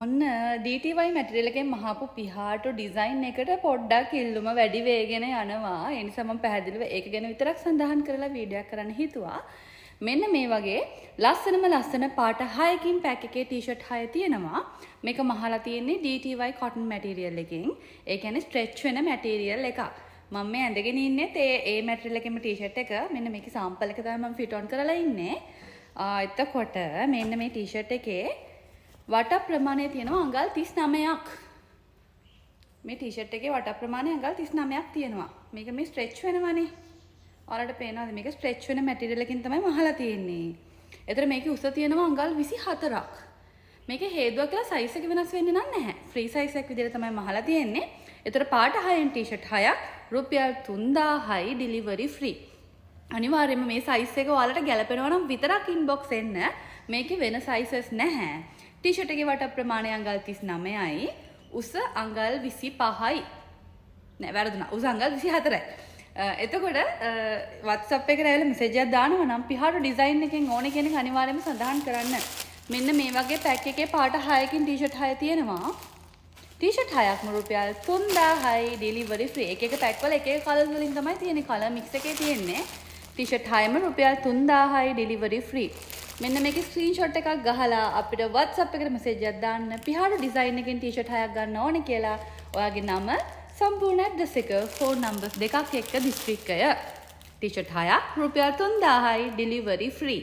ඔන්න DTY මැටරියල් එකෙන් මහපු පිහාටු design එකට පොඩ්ඩක් ඉල්ලුම වැඩි වේගෙන යනවා. ඒ නිසා මම පැහැදිලිව ඒක ගැන විතරක් සඳහන් කරලා වීඩියෝ එකක් කරන්න හිතුවා. මෙන්න මේ වගේ ලස්සන පාට 6කින් පැක් එකේ ටී-ෂර්ට් 6 තියෙනවා. මේක මහලා තියෙන්නේ DTY cotton material එකෙන්. ඒ කියන්නේ stretch වෙන material එකක්. මම මේ ඇඳගෙන ඉන්නේ ඒ මැටරියල් එකේම ටී-ෂර්ට් එක. මෙන්න මේකේ සාම්පල් එක තමයි මම ෆිට ඔන් කරලා ඉන්නේ. එතකොට මෙන්න මේ ටී-ෂර්ට් එකේ වට ප්‍රමාණය තියෙනවා අඟල් 39ක්. මේ ටී-ෂර්ට් එකේ වට ප්‍රමාණය අඟල් 39ක් තියෙනවා. මේක මේ ස්ට්‍රෙච් වෙනවනේ. ඔයාලට පේනවද මේක ස්ට්‍රෙච් වෙන මැටීරියල් එකකින් තමයි මහලා තියෙන්නේ. ඒතර මේකේ උස තියෙනවා අඟල් 24ක්. මේකේ හේදුව කියලා සයිස් එක වෙනස් වෙන්නේ නැහැ. ෆ්‍රී සයිස් එකක් විදිහට තමයි මහලා තියෙන්නේ. ඒතර පාට 6න් ටී-ෂර්ට් 6ක් රුපියල් 3000යි ඩිලිවරි ෆ්‍රී. අනිවාර්යයෙන්ම මේ සයිස් එක ඔයාලට ගැලපෙනවා නම් විතරක් ඉන්බොක්ස් එන්න. මේකේ වෙන සයිසස් නැහැ. ටී-ෂර්ට් එකේ වට ප්‍රමාණය අඟල් 39යි, උස අඟල් 25යි. නෑ වැරදුනා. උස අඟල් 24යි. එතකොට WhatsApp එකට ඇවිල්ලා මෙසේජ් එකක් දානවා නම් පිහාටු ඩිසයින් එකෙන් ඕනේ කියන එක අනිවාර්යයෙන්ම සඳහන් කරන්න. මෙන්න මේ වගේ පැක් එකේ පාට 6කින් ටී-ෂර්ට් 6 තියෙනවා. ටී-ෂර්ට් 6ක්ම රුපියල් 3000යි ඩෙලිවරි ෆ්‍රී. එක එක පැක් වල එක එක කලර්ස් වලින් තමයි තියෙන්නේ. කලර් මික්ස් එකේ තියෙන්නේ. ටී-ෂර්ට් 6ම රුපියල් 3000යි ඩෙලිවරි ෆ්‍රී. මෙන්න මේකේ ස්ක්‍රීන්ෂොට් එකක් ගහලා අපිට WhatsApp එකට මෙසේජ් එකක් දාන්න. පිහාටු ඩිසයින් එකෙන් ටී-ෂර්ට් 6ක් ගන්න ඕනේ කියලා ඔයාගේ නම, සම්පූර්ණ ඇඩ්‍රස් එක, ෆෝන් නම්බර්ස් දෙකක් එක්ක දිස්ත්‍රික්කය. ටී-ෂර්ට් 6ක් රුපියල් 3000යි ඩෙලිවරි ෆ්‍රී.